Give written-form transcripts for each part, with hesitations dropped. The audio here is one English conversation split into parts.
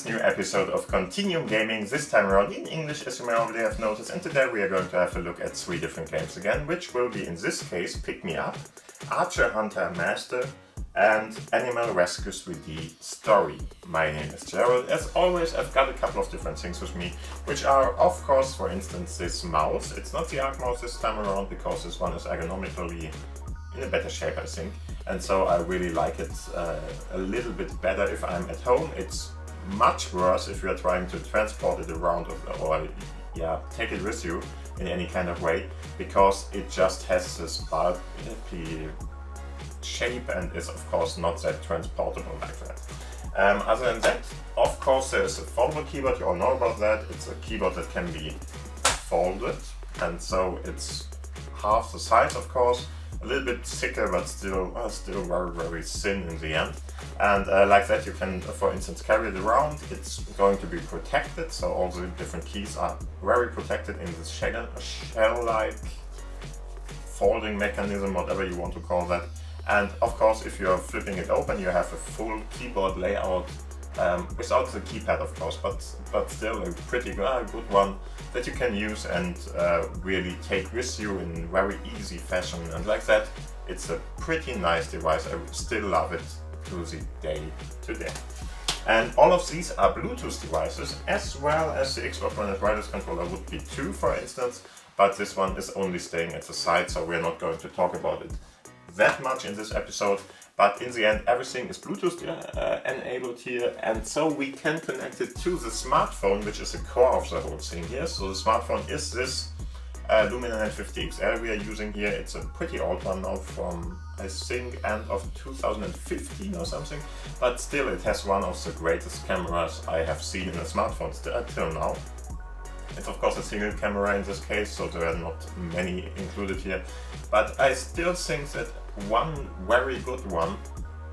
this new episode of Continuum Gaming, this time around in English as you may already have noticed, and today we are going to have a look at 3 different games again, which will be in this case Pick Me Up, Archer Hunter Master and Animal Rescue 3D Story. My name is Gerald. As always, I've got a couple of different things with me, which are of course, for instance, this mouse. It's not the Arc mouse this time around because this one is ergonomically in a better shape, I think, and so I really like it a little bit better if I'm at home. It's much worse if you are trying to transport it around or take it with you in any kind of way, because it just has this bulky shape and is of course not that transportable like that. Other than that, of course, there's a foldable keyboard. You all know about that. It's a keyboard that can be folded, and so it's half the size, of course. A little bit thicker, but still very, very thin in the end. And like that, you can, for instance, carry it around. It's going to be protected, so all the different keys are very protected in this shell-like folding mechanism, whatever you want to call that. And of course, if you're flipping it open, you have a full keyboard layout without the keypad, of course, but still a pretty good one that you can use and really take with you in very easy fashion. And like that, it's a pretty nice device. I still love it to the day today. And all of these are Bluetooth devices, as well as the Xbox One wireless controller would be too, for instance, but this one is only staying at the side, so we're not going to talk about it that much in this episode. But in the end, everything is Bluetooth enabled here, and so we can connect it to the smartphone, which is the core of the whole thing here. So the smartphone is this Lumia 950 XL we are using here. It's a pretty old one now, from I think end of 2015 or something, but still it has one of the greatest cameras I have seen in a smartphone till now. It's of course a single camera in this case, so there are not many included here, but I still think that one very good one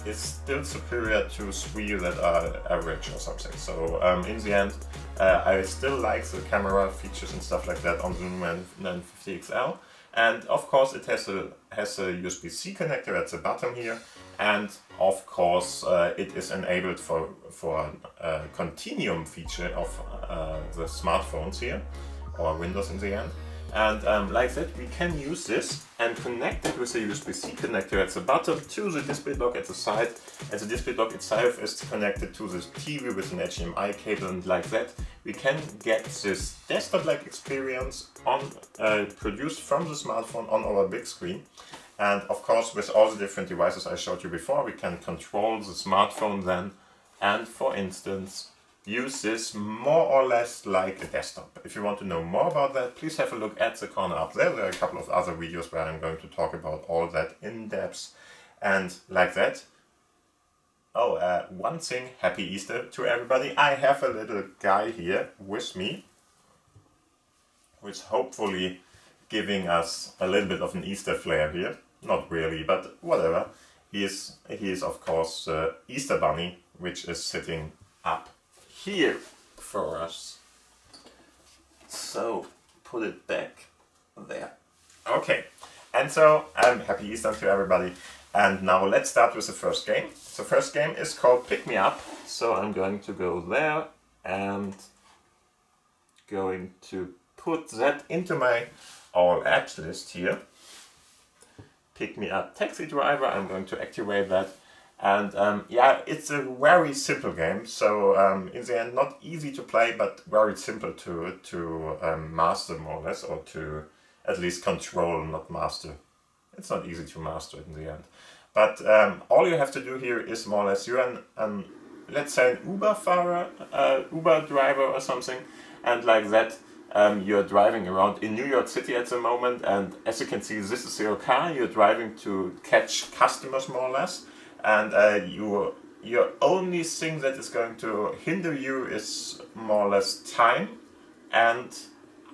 is still superior to 3 that are average or something. So in the end, I still like the camera features and stuff like that on the Lumia 950 XL. And of course it has a USB-C connector at the bottom here, and of course it is enabled for a Continuum feature of the smartphones here, or Windows in the end. And like that, we can use this and connect it with the USB-C connector at the bottom to the display dock at the side. And the display dock itself is connected to the TV with an HDMI cable, and like that we can get this desktop-like experience produced from the smartphone on our big screen. And of course, with all the different devices I showed you before, we can control the smartphone then, and for instance, use this more or less like a desktop. If you want to know more about that, please have a look at the corner up there. There are a couple of other videos where I'm going to talk about all that in depth. And like that. Oh, one thing, happy Easter to everybody. I have a little guy here with me, who is hopefully giving us a little bit of an Easter flair here. Not really, but whatever. He is of course the Easter Bunny, which is sitting up here for us. So put it back there. Okay, and so happy Easter to everybody. And now let's start with the first game. The first game is called Pick Me Up. So I'm going to go there and going to put that into my all apps list here. Pick Me Up Taxi Driver. I'm going to activate that. And it's a very simple game, so in the end not easy to play, but very simple to master more or less, or to at least control, not master. It's not easy to master in the end. But all you have to do here is more or less, you're let's say an Uber driver or something, and like that you're driving around in New York City at the moment, and as you can see, this is your car. You're driving to catch customers more or less. And your only thing that is going to hinder you is more or less time and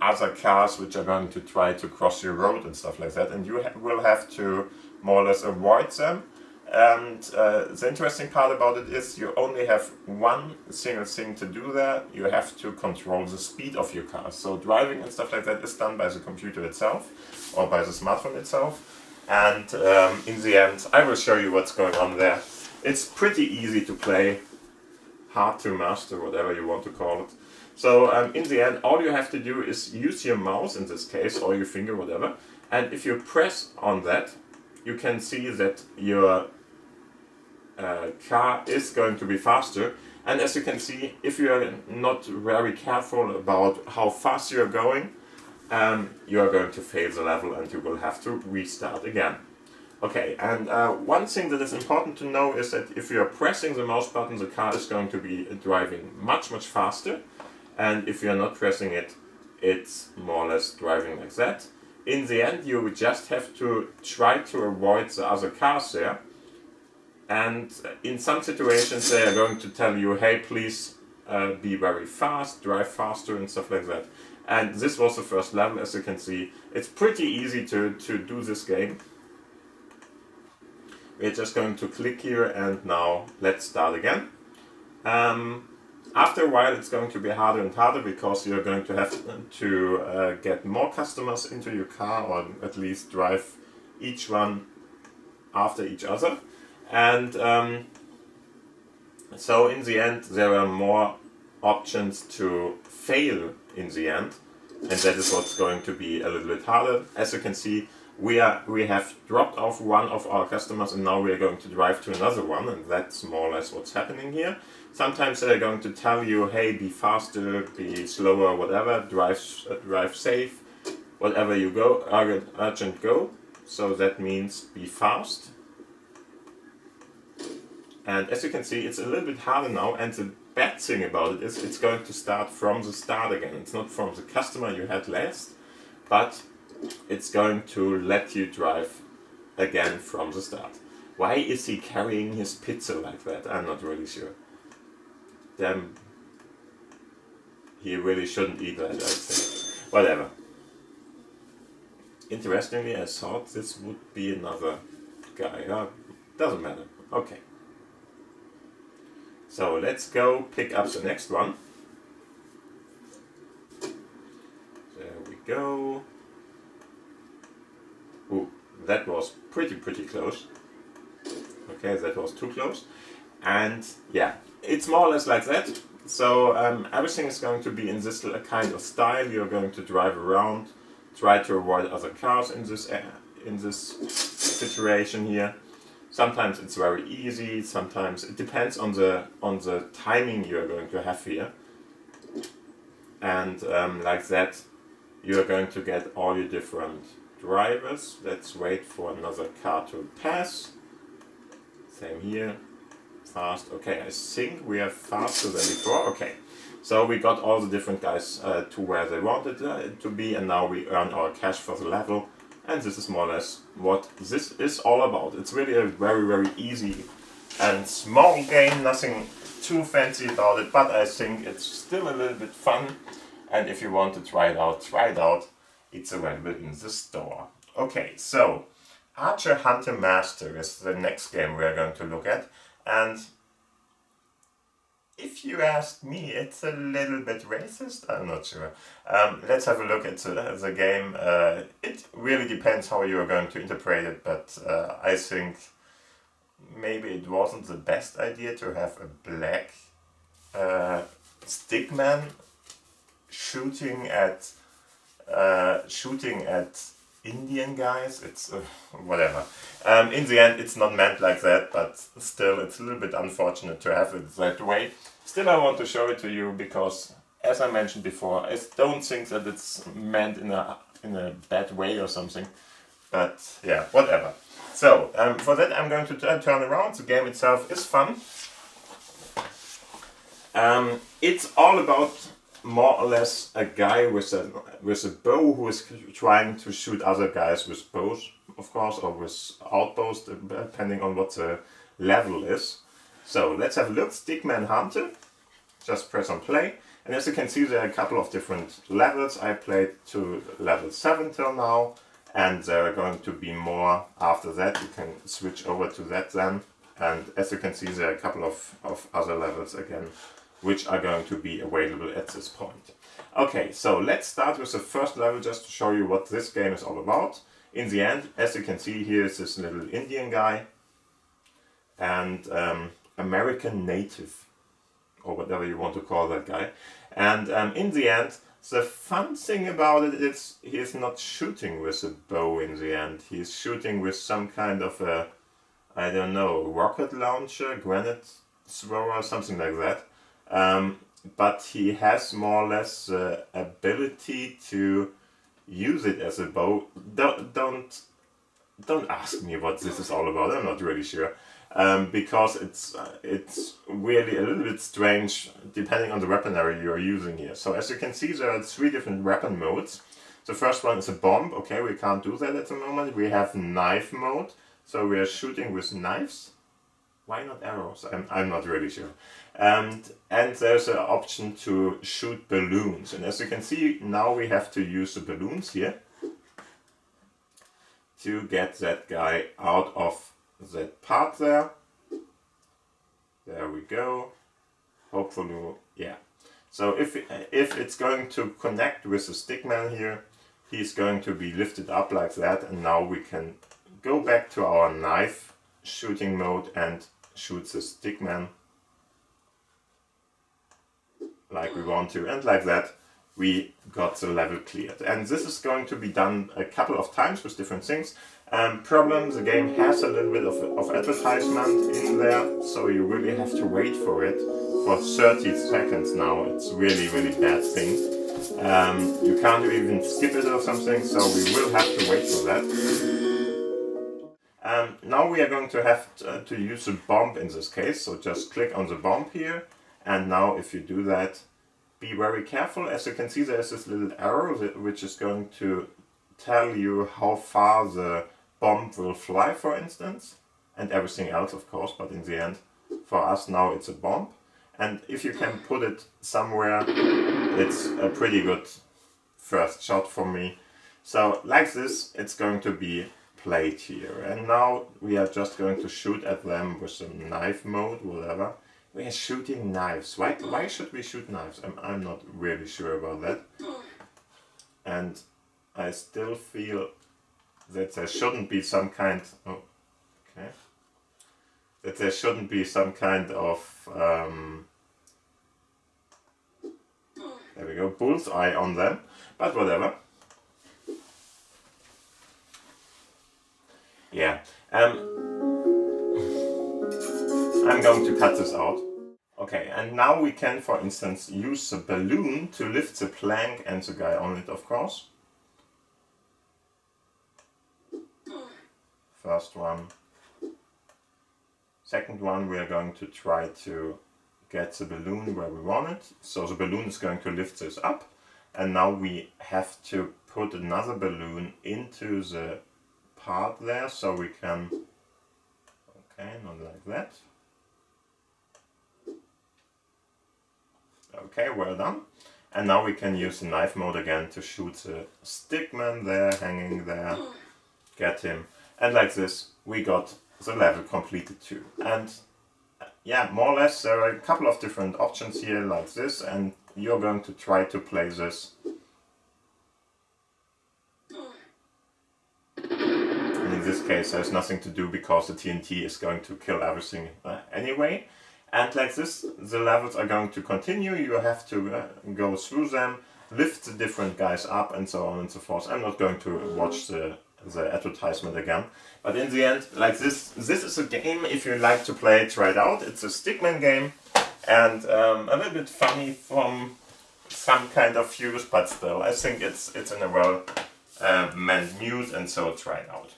other cars which are going to try to cross your road and stuff like that, and you will have to more or less avoid them. And the interesting part about it is you only have one single thing to do there. You have to control the speed of your car. So driving and stuff like that is done by the computer itself or by the smartphone itself. And in the end, I will show you what's going on there. It's pretty easy to play. hard to master, whatever you want to call it. So in the end, all you have to do is use your mouse in this case, or your finger, whatever, and if you press on that, you can see that your car is going to be faster. And as you can see, if you are not very careful about how fast you are going, you are going to fail the level and you will have to restart again. Okay, and one thing that is important to know is that if you are pressing the mouse button, the car is going to be driving much faster, and if you are not pressing it, it's more or less driving like that. In the end, you just have to try to avoid the other cars there, and in some situations they are going to tell you, hey, please be very fast, drive faster and stuff like that. And this was the first level. As you can see, it's pretty easy to do this game. We're just going to click here, and now let's start again. After a while it's going to be harder and harder, because you're going to have to get more customers into your car, or at least drive each one after each other. And so in the end there are more options to fail in the end, and that is what's going to be a little bit harder. As you can see, we have dropped off one of our customers, and now we are going to drive to another one, and that's more or less what's happening here. Sometimes they're going to tell you, hey, be faster, be slower, whatever, drive safe, whatever you go, urgent go. So that means be fast. And as you can see, it's a little bit harder now, and the bad thing about it is it's going to start from the start again. It's not from the customer you had last, but it's going to let you drive again from the start. Why is he carrying his pizza like that? I'm not really sure. Damn, he really shouldn't eat that, I think. Whatever. Interestingly, I thought this would be another guy. Doesn't matter. Okay. So let's go pick up the next one. There we go. Ooh, that was pretty close. Okay, that was too close. And yeah, it's more or less like that. So everything is going to be in this kind of style. You're going to drive around, try to avoid other cars in this situation here. Sometimes it's very easy, sometimes it depends on the timing you're going to have here. And like that, you're going to get all your different drivers. Let's wait for another car to pass. Same here, fast. Okay, I think we are faster than before. Okay, so we got all the different guys to where they wanted to be, and now we earn our cash for the level. And this is more or less what this is all about. It's really a very easy and small game, nothing too fancy about it, but I think it's still a little bit fun. And if you want to try it out. It's available in the store. Okay, so Archer Hunter Master is the next game we are going to look at. And if you ask me, it's a little bit racist. I'm not sure. Let's have a look at the game. It really depends how you are going to interpret it, but I think maybe it wasn't the best idea to have a black stickman shooting at Indian guys. It's whatever. In the end, it's not meant like that, but still, it's a little bit unfortunate to have it that way. Still, I want to show it to you because, as I mentioned before, I don't think that it's meant in a bad way or something. But yeah, whatever. So for that, I'm going to turn around. The game itself is fun. It's all about more or less a guy with a bow who is trying to shoot other guys with bows, of course, or with outbows, depending on what the level is. So let's have a look. Stickman Hunter. Just press on play. And as you can see, there are a couple of different levels. I played to level 7 till now, and there are going to be more after that. You can switch over to that then. And as you can see, there are a couple of other levels again, which are going to be available at this point. Okay, so let's start with the first level just to show you what this game is all about. In the end, as you can see, here is this little Indian guy and American native. or whatever you want to call that guy. And in the end, the fun thing about it is he is not shooting with a bow in the end. He's shooting with some kind of a, I don't know, rocket launcher, granite thrower, something like that. But he has more or less the ability to use it as a bow. Don't ask me what this is all about. I'm not really sure. Because it's really a little bit strange depending on the weaponry you're using here. So as you can see, there are 3 different weapon modes. The first one is a bomb. Okay, we can't do that at the moment. We have knife mode, so we are shooting with knives. Why not arrows? I'm not really sure. And there's an option to shoot balloons. And as you can see, now we have to use the balloons here to get that guy out of that part there. There we go. Hopefully, yeah. So if it's going to connect with the stickman here, he's going to be lifted up like that, and now we can go back to our knife shooting mode and shoot the stickman like we want to, and like that we got the level cleared. And this is going to be done a couple of times with different things. Problem, the game has a little bit of advertisement in there, so you really have to wait for it for 30 seconds now. It's really bad thing. You can't even skip it or something, so we will have to wait for that. Now we are going to have to use a bomb in this case, so just click on the bomb here, and now if you do that, be very careful. As you can see, there is this little arrow which is going to tell you how far the bomb will fly, for instance, and everything else of course, but in the end for us now it's a bomb. And if you can put it somewhere, it's a pretty good first shot for me. So like this, it's going to be played here, and now we are just going to shoot at them with some knife mode, whatever. We are shooting knives. Why should we shoot knives? I'm not really sure about that. And I still feel that there shouldn't be some kind... Oh, okay. That there shouldn't be some kind of... there we go, bullseye on them. But whatever. Yeah. I'm going to cut this out. Okay, and now we can, for instance, use the balloon to lift the plank and the guy on it, of course. First one. Second one, we are going to try to get the balloon where we want it. So the balloon is going to lift this up. And now we have to put another balloon into the part there, so we can... Okay, not like that. Okay, well done. And now we can use the knife mode again to shoot the stickman there, hanging there, get him. And like this, we got the level completed too. And yeah, more or less there are a couple of different options here like this, and you're going to try to play this. And in this case, there's nothing to do because the TNT is going to kill everything anyway. And like this, the levels are going to continue. You have to go through them, lift the different guys up, and so on and so forth. I'm not going to watch the advertisement again. But in the end, like this is a game. If you like to play it, try it out. It's a stickman game, and a little bit funny from some kind of views, but still, I think it's in a well meant mood, and so try it out.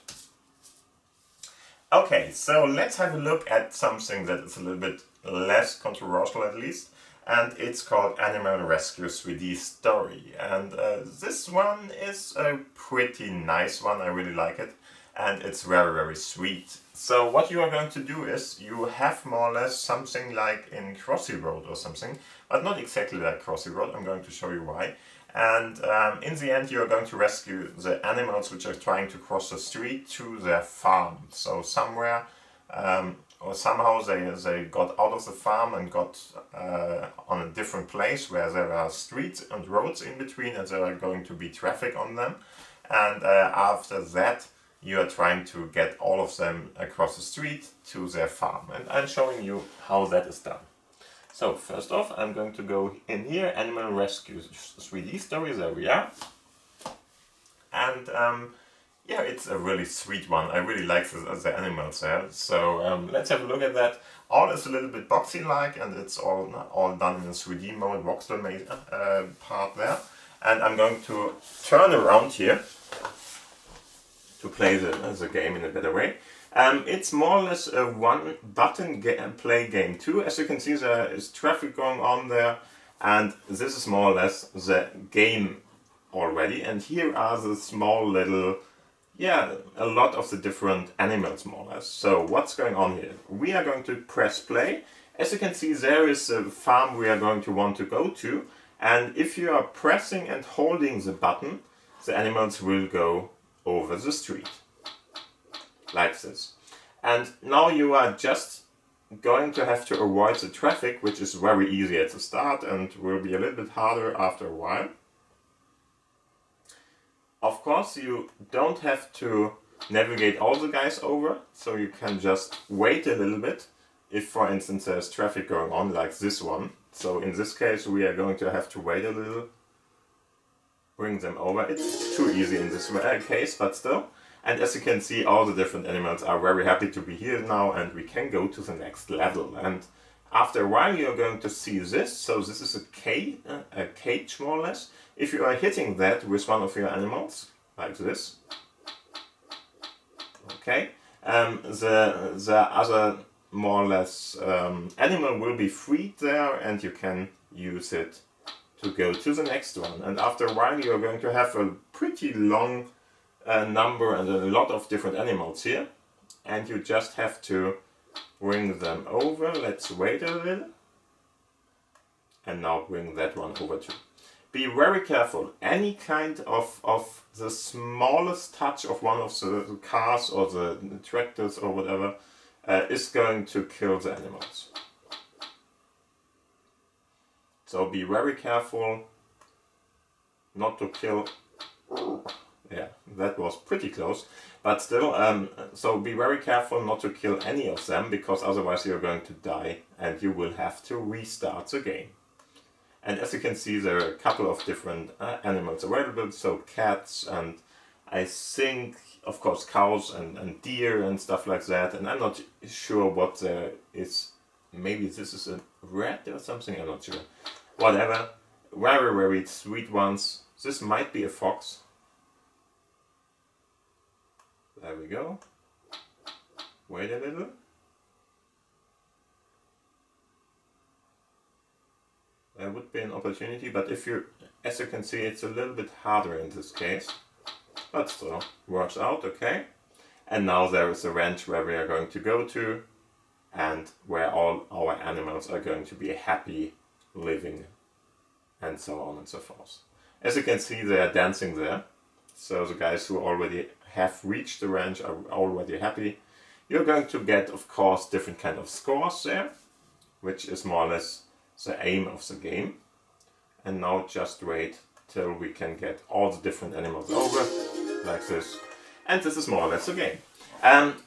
Okay, so let's have a look at something that is a little bit less controversial at least, and it's called Animal Rescue 3D Story. And this one is a pretty nice one, I really like it, and it's very sweet. So what you are going to do is you have more or less something like in Crossy Road or something, but not exactly like Crossy Road. I'm going to show you why. And in the end you are going to rescue the animals which are trying to cross the street to their farm. So somewhere or somehow they got out of the farm and got on a different place where there are streets and roads in between, and there are going to be traffic on them. And after that you are trying to get all of them across the street to their farm. And I'm showing you how that is done. So first off, I'm going to go in here, Animal Rescue 3D Stories, there we are. And yeah, it's a really sweet one. I really like the animals there. So let's have a look at that. All is a little bit boxy-like, and it's all done in a 3D mode, voxel made part there. And I'm going to turn around here to play the game in a better way. It's more or less a one-button play game too. As you can see, there is traffic going on there, and this is more or less the game already. And here are the small little, yeah, a lot of the different animals more or less. So what's going on here? We are going to press play. As you can see, there is a farm we are going to want to go to. And if you are pressing and holding the button, the animals will go over the street. Like this. And now you are just going to have to avoid the traffic, which is very easy at the start and will be a little bit harder after a while. Of course, you don't have to navigate all the guys over, so you can just wait a little bit if, for instance, there's traffic going on like this one. So in this case, we are going to have to wait a little, bring them over. It's too easy in this case, but still. And as you can see, all the different animals are very happy to be here now, and we can go to the next level. And after a while, you're going to see this. So this is a cage more or less. If you are hitting that with one of your animals, like this, okay, the other more or less animal will be freed there, and you can use it to go to the next one. And after a while, you're going to have a pretty long number and a lot of different animals here, and you just have to bring them over. Let's wait a little, and now bring that one over too. Be very careful. Any kind of the smallest touch of one of the cars or the tractors or whatever is going to kill the animals. So be very careful not to kill. Yeah, that was pretty close, but still, so be very careful not to kill any of them, because otherwise you're going to die and you will have to restart the game. And as you can see, there are a couple of different animals available, so cats and I think, of course, cows and deer and stuff like that, and I'm not sure what there is. Maybe this is a rat or something, I'm not sure. Whatever, very, very sweet ones. This might be a fox. There we go. Wait a little. There would be an opportunity, but if you, as you can see, it's a little bit harder in this case. But still, works out okay. And now there is a ranch where we are going to go to, and where all our animals are going to be happy living, and so on and so forth. As you can see, they are dancing there. So the guys who already have reached the ranch are already happy. You're going to get, of course, different kind of scores there, which is more or less the aim of the game. And now just wait till we can get all the different animals over, like this. And this is more or less the game.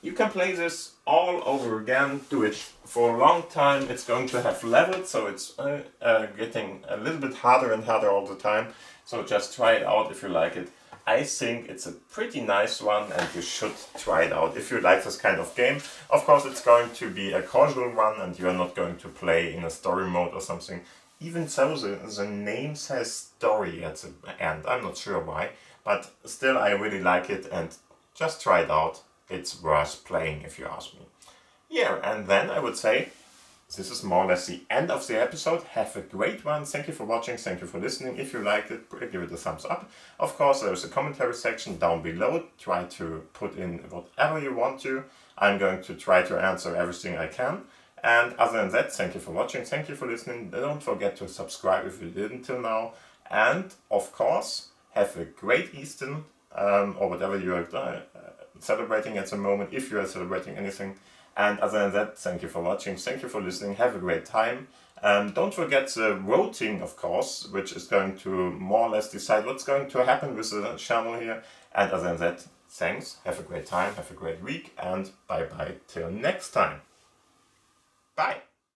You can play this all over again, do it for a long time. It's going to have levels, so it's getting a little bit harder and harder all the time. So just try it out if you like it. I think it's a pretty nice one, and you should try it out if you like this kind of game. Of course, it's going to be a casual one, and you're not going to play in a story mode or something. Even so, the name says story at the end. I'm not sure why, but still I really like it, and just try it out. It's worth playing if you ask me. Yeah, and then I would say this is more or less the end of the episode. Have a great one. Thank you for watching. Thank you for listening. If you liked it, give it a thumbs up. Of course, there is a commentary section down below. Try to put in whatever you want to. I'm going to try to answer everything I can. And other than that, thank you for watching. Thank you for listening. Don't forget to subscribe if you didn't till now. And of course, have a great Easter or whatever you are celebrating at the moment, if you are celebrating anything. And other than that, thank you for watching, thank you for listening, have a great time. Don't forget the voting, of course, which is going to more or less decide what's going to happen with the channel here. And other than that, thanks, have a great time, have a great week, and bye bye till next time. Bye!